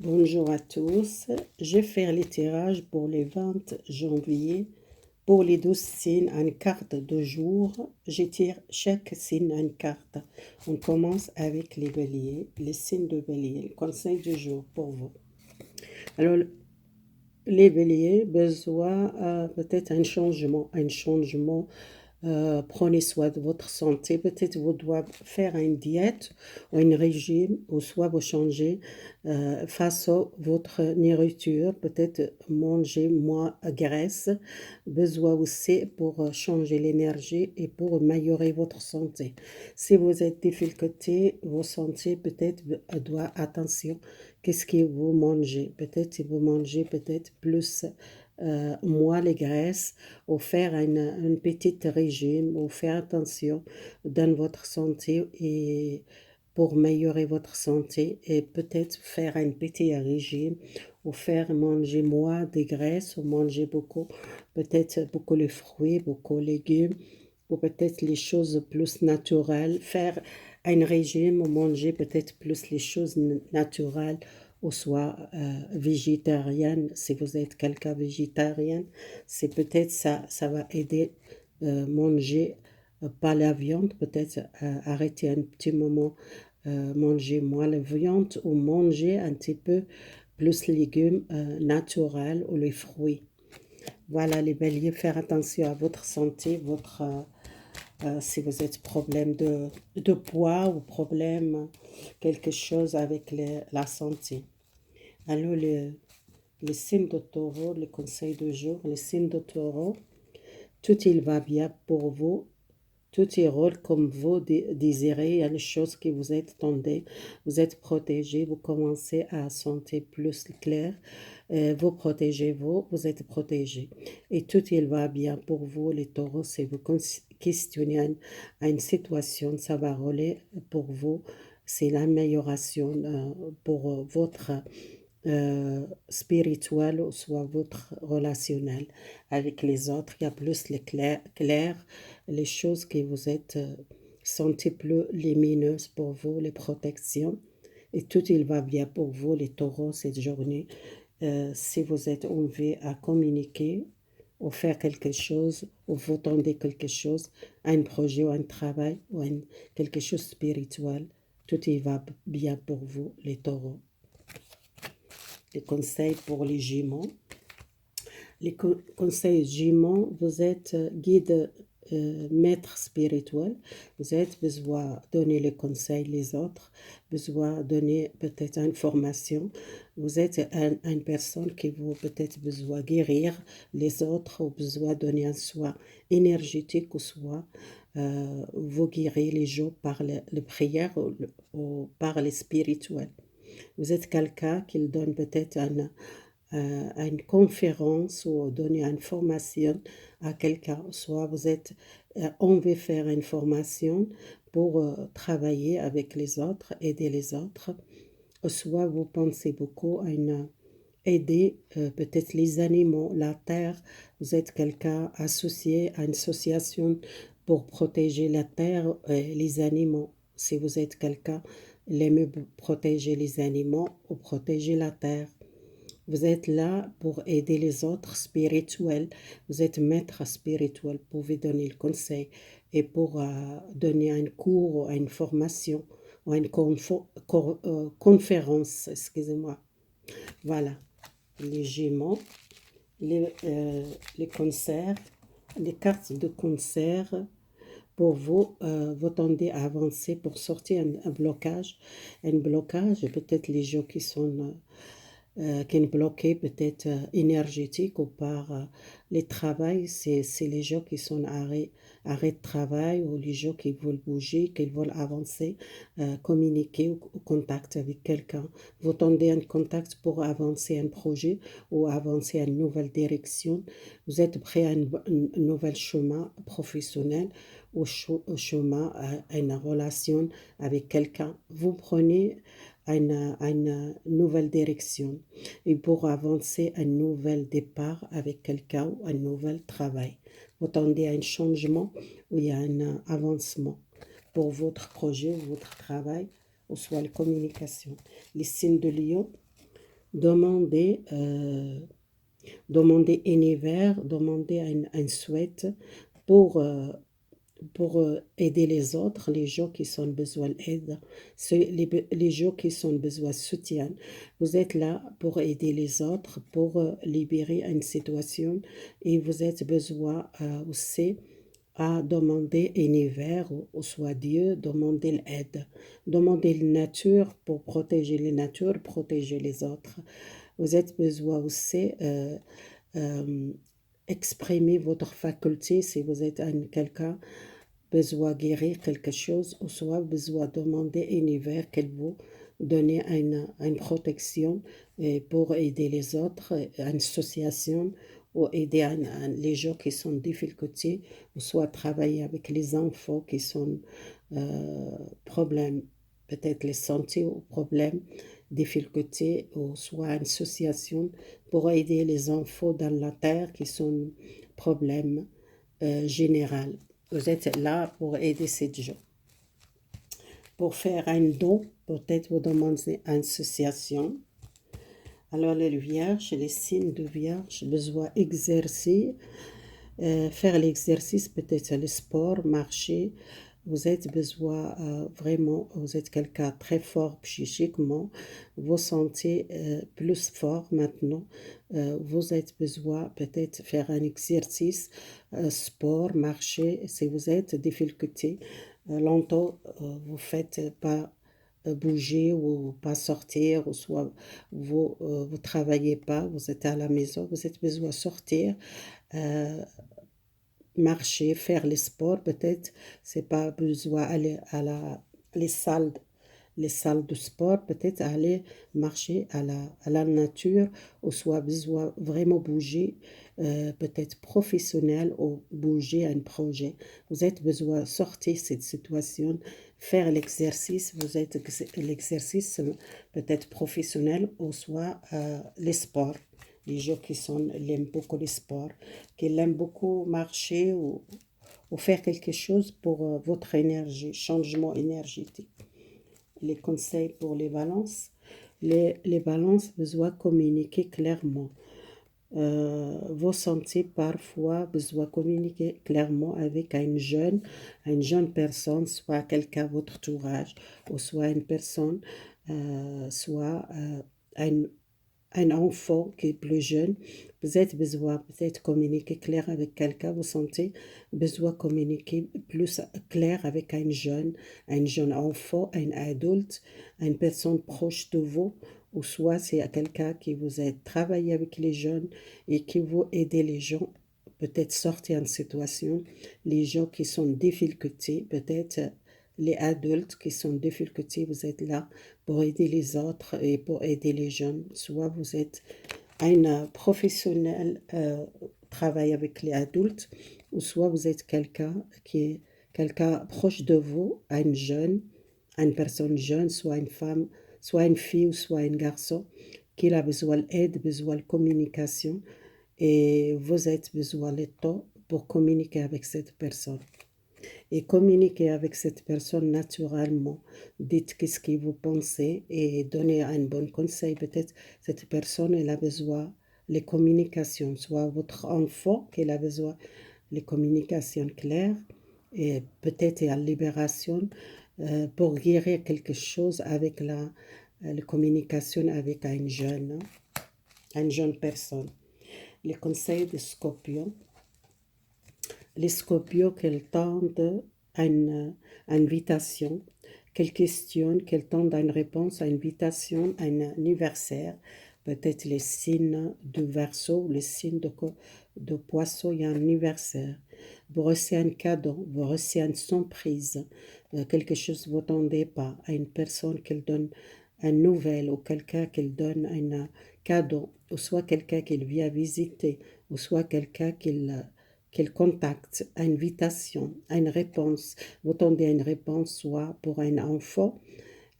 Bonjour à tous, je vais faire les tirages pour le 20 janvier. Pour les 12 signes, une carte de jour. Je tire chaque signe une carte. On commence avec les béliers, les signes de bélier, le conseil du jour pour vous. Alors, les béliers, besoin peut-être un changement. Prenez soin de votre santé. Peut-être vous devez faire une diète ou un régime, ou soit vous changez face à votre nourriture. Peut-être manger moins de graisse. Besoin aussi pour changer l'énergie et pour améliorer votre santé. Si vous êtes difficulté, votre santé peut-être doit attention. Qu'est-ce que vous mangez? Peut-être vous mangez peut-être plus moins les graisses, ou faire un petit régime, ou faire attention dans votre santé et pour améliorer votre santé, et peut-être faire un petit régime ou faire manger moins de graisses ou manger beaucoup, peut-être beaucoup les fruits, beaucoup les légumes, ou peut-être les choses plus naturelles, faire un régime ou manger peut-être plus les choses naturelles, ou soit végétarienne. Si vous êtes quelqu'un végétarien, c'est peut-être ça va aider manger pas la viande, peut-être arrêter un petit moment, manger moins la viande, ou manger un petit peu plus légumes naturels ou les fruits. Voilà les béliers, faire attention à votre santé, si vous êtes problème de poids ou problème quelque chose avec la santé. Alors les signes de taureau, le conseil de jour, les signes de taureau, tout il va bien pour vous. Tout est rôle comme vous désirez, il y a les choses que vous attendez, vous êtes protégé, vous commencez à sentir plus clair, vous protégez-vous, vous êtes protégé. Et tout il va bien pour vous, les taureaux, si vous questionnez une situation, ça va rouler pour vous, c'est l'amélioration pour votre spirituel, ou soit votre relationnel avec les autres. Il y a plus les clairs, les choses que vous êtes sentez plus lumineuses pour vous, les protections. Et tout il va bien pour vous, les taureaux, cette journée. Si vous êtes envie à communiquer, ou faire quelque chose, ou vous tendez quelque chose, un projet ou un travail, ou quelque chose de spirituel, tout il va bien pour vous, les taureaux. Les conseils pour les Gémeaux. Les conseils Gémeaux, vous êtes guide, maître spirituel. Vous êtes besoin donner les conseils les autres, besoin donner peut-être une formation. Vous êtes une personne qui vous peut-être besoin guérir les autres, ou besoin donner un soin énergétique, ou soit vous guérir les gens par les prières, ou par les spirituels. Vous êtes quelqu'un qui donne peut-être une conférence, ou donner une formation à quelqu'un. Soit vous êtes, on veut faire une formation pour travailler avec les autres, aider les autres. Soit vous pensez beaucoup à aider peut-être les animaux, la terre. Vous êtes quelqu'un associé à une association pour protéger la terre et les animaux. Si vous êtes quelqu'un qui aime protéger les animaux ou protéger la terre, vous êtes là pour aider les autres spirituels. Vous êtes maître spirituel, vous pouvez donner le conseil, et pour donner un cours ou une formation ou une conférence, excusez-moi. Voilà, les Gémeaux, les concerts, les cartes de concert pour vous, vous tendez à avancer pour sortir un blocage, peut-être les gens qui sont bloqués, peut-être énergétiques, ou par les travails, c'est les gens qui sont arrêt de travail, ou les gens qui veulent bouger, qui veulent avancer, communiquer, ou contact avec quelqu'un. Vous tendez un contact pour avancer un projet, ou avancer une nouvelle direction. Vous êtes prêt à un nouvel chemin professionnel, au chemin, à une relation avec quelqu'un. Vous prenez une nouvelle direction, et pour avancer un nouvel départ avec quelqu'un, ou un nouvel travail. Vous tendez à un changement, où il y a un avancement pour votre projet, votre travail, ou soit la communication. Les signes de Lion, demandez, demandez un hiver, demandez un souhait pour, aider les autres, les gens qui ont besoin d'aide, les gens qui ont besoin de soutien. Vous êtes là pour aider les autres, pour libérer une situation et vous êtes besoin aussi à demander un hiver ou soit Dieu, demander l'aide, demander la nature pour protéger les natures, protéger les autres. Vous êtes besoin aussi euh, exprimer votre faculté si vous êtes quelqu'un besoin guérir quelque chose ou soit besoin demander un hiver qu'elle vous donner une protection pour aider les autres, une association ou aider les gens qui sont en difficulté ou soit travailler avec les enfants qui sont problèmes, peut-être les santé ou problèmes, difficultés ou soit une association pour aider les enfants dans la terre qui sont problèmes général. Vous êtes là pour aider ces gens. Pour faire un don, peut-être vous demandez une association. Alors les vierges, les signes de vierge, besoin exercer, faire l'exercice, peut-être le sport, marcher. Vous êtes besoin vraiment, vous êtes quelqu'un très fort psychiquement, vous sentez plus fort maintenant. Vous êtes besoin peut-être faire un exercice, sport, marcher. Si vous êtes difficulté, longtemps vous faites pas bouger ou pas sortir, ou soit vous travaillez pas, vous êtes à la maison, vous êtes besoin de sortir. euh, Marcher, faire les sports, peut-être, c'est pas besoin aller à les salles, les salles de sport, peut-être aller marcher à la nature, ou soit besoin vraiment bouger, peut-être professionnel ou bouger un projet. Vous êtes besoin de sortir cette situation, faire l'exercice, vous êtes l'exercice peut-être professionnel ou soit les sports. Les gens qui sont, aiment beaucoup les sports, qui aiment beaucoup marcher ou faire quelque chose pour votre énergie, changement énergétique. Les conseils pour les balances. Les balances besoin communiquer clairement. Vous sentez parfois besoin communiquer clairement avec une jeune personne, soit quelqu'un de votre entourage, ou soit une personne, soit un un enfant qui est plus jeune, vous avez besoin peut-être communiquer clair avec quelqu'un, vous sentez besoin communiquer plus clair avec un jeune enfant, un adulte, une personne proche de vous, ou soit c'est quelqu'un qui vous aide travailler avec les jeunes et qui vous aide les gens peut-être sortir en situation, les gens qui sont en difficulté, peut-être les adultes qui sont en difficulté, vous êtes là pour aider les autres et pour aider les jeunes. Soit vous êtes un professionnel, travaille avec les adultes, ou soit vous êtes quelqu'un qui est quelqu'un proche de vous, un jeune, une personne jeune, soit une femme, soit une fille ou soit un garçon, qui a besoin d'aide, besoin de communication, et vous avez besoin de temps pour communiquer avec cette personne et communiquer avec cette personne naturellement. Dites qu'est-ce que vous pensez et donnez un bon conseil. Peut-être cette personne, elle a besoin les communications, soit votre enfant qui a besoin les communications claires et peut-être la libération pour guérir quelque chose avec la communication avec une jeune personne. Les conseils de Scorpion. Les Scorpions qu'elles tendent à une invitation, qu'elles questionnent, qu'elles tendent à une réponse, à une invitation, à un anniversaire, peut-être les signes de Verseau, les signes de Poisson, il y a un anniversaire. Vous recevez un cadeau, vous recevez une surprise, quelque chose que vous n'attendez pas, à une personne qu'elle donne une nouvelle ou quelqu'un qu'elle donne un cadeau, ou soit quelqu'un qu'elle vient visiter, ou soit quelqu'un qu'elle contacte, invitation, une réponse. Vous attendez une réponse soit pour un enfant,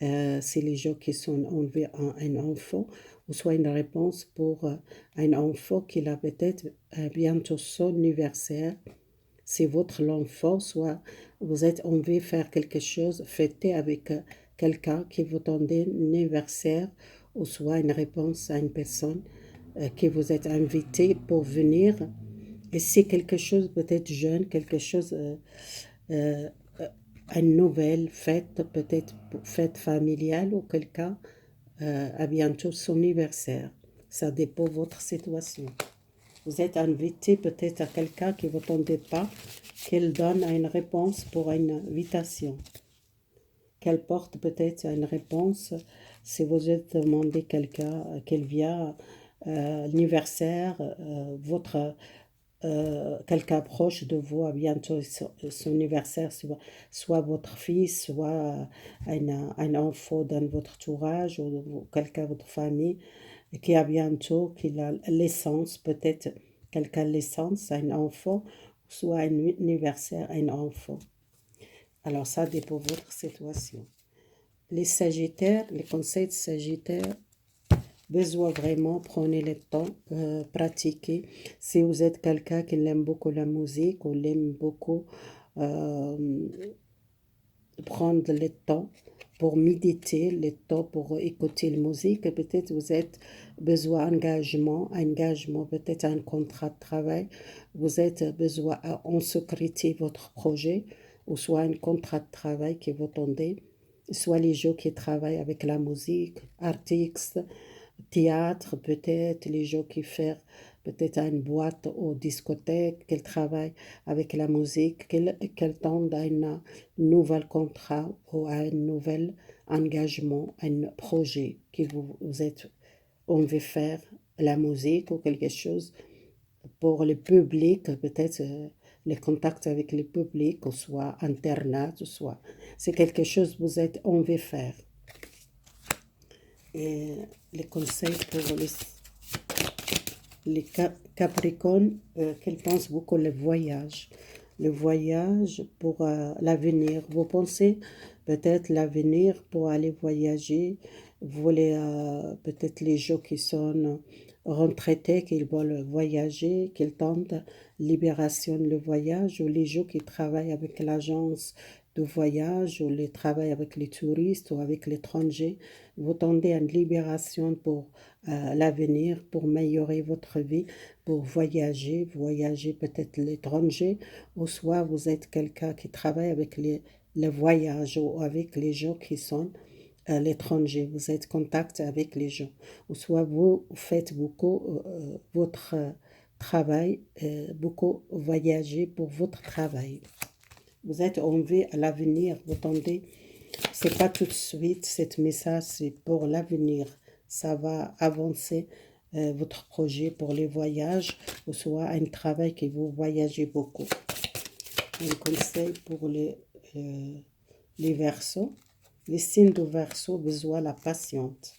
c'est les gens qui sont envers un enfant, ou soit une réponse pour un enfant qui a peut-être bientôt son anniversaire. C'est votre enfant, soit vous êtes envie de faire quelque chose, fêter avec quelqu'un qui vous donne un anniversaire, ou soit une réponse à une personne que vous êtes invité pour venir. Et c'est quelque chose peut-être jeune, quelque chose, euh, une nouvelle fête, peut-être fête familiale ou quelqu'un, à bientôt son anniversaire. Ça dépend de votre situation. Vous êtes invité peut-être à quelqu'un qui ne vous attendait pas, qu'elle donne une réponse pour une invitation. Qu'elle porte peut-être une réponse si vous êtes demandé quelqu'un, qu'elle vient l'anniversaire, votre quelqu'un proche de vous à bientôt son anniversaire, soit votre fils, soit un enfant dans votre entourage ou quelqu'un de votre famille qui a bientôt, qui a l'essence, peut-être quelqu'un l'essence, un enfant, soit un anniversaire, un enfant. Alors ça dépend de votre situation. Les Sagittaires, les conseils de Sagittaire, besoin vraiment, prenez le temps, pratiquez. Si vous êtes quelqu'un qui aime beaucoup la musique ou l'aime beaucoup, euh, prendre le temps pour méditer, le temps pour écouter la musique. Peut-être vous êtes besoin engagement, peut-être un contrat de travail. Vous êtes besoin en sécurité votre projet, ou soit un contrat de travail que vous tendez, soit les gens qui travaillent avec la musique, artistes, théâtre, peut-être les gens qui font peut-être à une boîte ou discothèque, qu'elle travaille avec la musique, qu'elle tende à un nouvel contrat ou à un nouvel engagement, un projet que vous êtes, on veut faire la musique ou quelque chose pour le public, peut-être les contacts avec le public, ou soit Internet, ou soit c'est quelque chose que vous êtes, on veut faire. Et les conseils pour les Capricornes, qu'ils pensent beaucoup le voyage. Le voyage pour l'avenir. Vous pensez peut-être l'avenir pour aller voyager. Vous voulez peut-être les gens qui sont retraités, qui veulent voyager, qu'ils tentent libération le voyage, ou les gens qui travaillent avec l'agence de voyage, ou les travaillent avec les touristes ou avec l'étranger. Vous tendez à une libération pour l'avenir, pour améliorer votre vie, pour voyager peut-être l'étranger, ou soit vous êtes quelqu'un qui travaille avec le voyage ou avec les gens qui sont à l'étranger, vous êtes en contact avec les gens, ou soit vous faites beaucoup votre travail, beaucoup voyager pour votre travail. Vous êtes envie à l'avenir, vous tendez, c'est pas tout de suite, cet message, c'est pour l'avenir. Ça va avancer votre projet pour les voyages, ou soit un travail que vous voyagez beaucoup. Un conseil pour les Verseaux. Les signes de Verseau, besoin la patiente.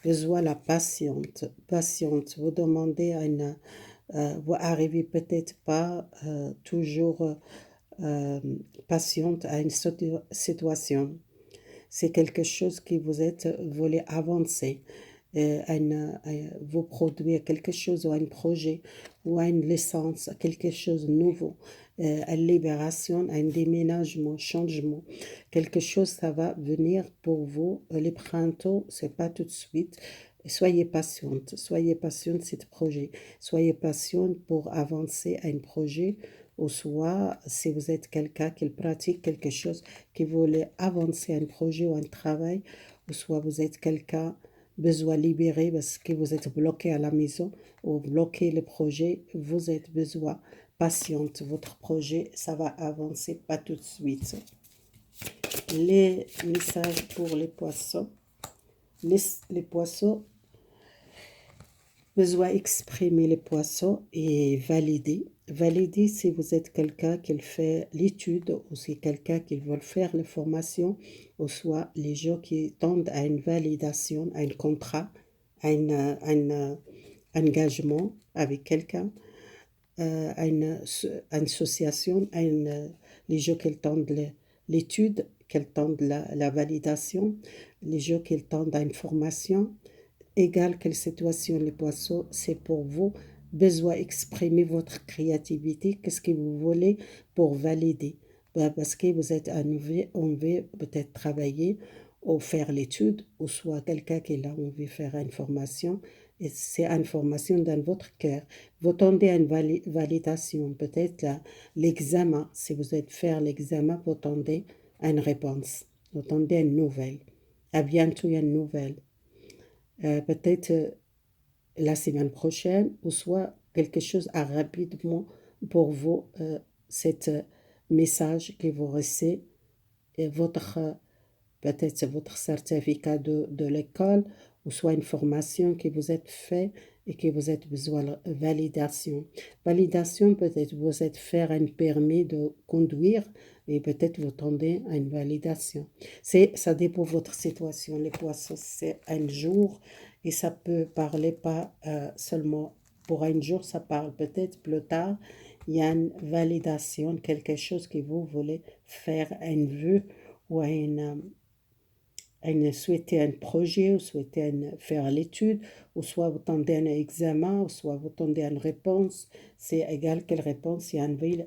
Besoin la patiente. Patiente. Vous demandez à une... vous arrivez peut-être pas toujours patiente à une situation. C'est quelque chose que vous êtes voulez avancer, vous produire quelque chose ou un projet ou une licence, quelque chose de nouveau, une libération, un déménagement, changement, quelque chose ça va venir pour vous. Les printemps, c'est pas tout de suite. Soyez patiente cet projet, soyez patiente pour avancer à un projet, ou soit si vous êtes quelqu'un qui pratique quelque chose, qui voulait avancer un projet ou un travail, ou soit vous êtes quelqu'un besoin libérer parce que vous êtes bloqué à la maison ou bloqué le projet, vous êtes besoin patiente. Votre projet, ça va avancer pas tout de suite. Les messages pour les poissons. Les poissons, besoin exprimer les poissons et valider. Valider si vous êtes quelqu'un qui fait l'étude, ou si quelqu'un qui veut faire la formation, ou soit les gens qui tendent à une validation, à un contrat, à un engagement avec quelqu'un, à une association, les gens qui tendent l'étude, qui tendent la validation, les gens qui tendent à une formation. Égale quelle situation les poissons, c'est pour vous besoin exprimer votre créativité, qu'est-ce que vous voulez pour valider. Parce que vous êtes on veut peut-être travailler ou faire l'étude, ou soit quelqu'un qui a envie de faire une formation, et c'est une formation dans votre cœur. Vous attendez une validation, peut-être l'examen, si vous êtes faire l'examen, vous attendez une réponse, vous attendez une nouvelle. À bientôt, une nouvelle. Peut-être la semaine prochaine, ou soit quelque chose à rapidement pour vous, cet message que vous recevez, et votre peut-être votre certificat de l'école, ou soit une formation que vous êtes fait et que vous êtes besoin de validation. Validation, peut-être vous êtes faire un permis de conduire et peut-être vous tendez à une validation. Ça dépend de votre situation. Les poissons, c'est un jour et ça peut parler pas seulement pour un jour, ça parle peut-être plus tard. Il y a une validation, quelque chose que vous voulez faire, un vœu ou souhaiter un projet, ou souhaiter faire l'étude, ou soit vous tendez un examen, ou soit vous tendez une réponse. C'est égal quelle réponse, il y a envie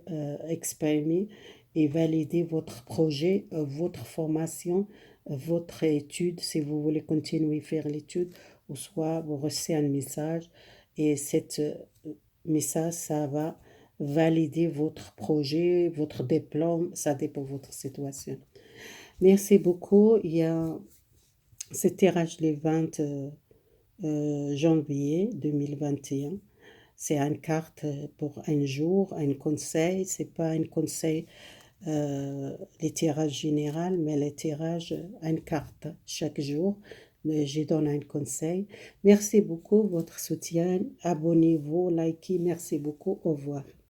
exprimer et valider votre projet, votre formation, votre étude, si vous voulez continuer à faire l'étude, ou soit vous recevez un message, et cet message, ça va valider votre projet, votre diplôme, ça dépend de votre situation. Merci beaucoup. Ce tirage le 20 janvier 2021. C'est une carte pour un jour, un conseil. C'est pas un conseil, les tirages général, mais les tirages, une carte chaque jour. Mais je donne un conseil. Merci beaucoup, votre soutien. Abonnez-vous, likez. Merci beaucoup. Au revoir.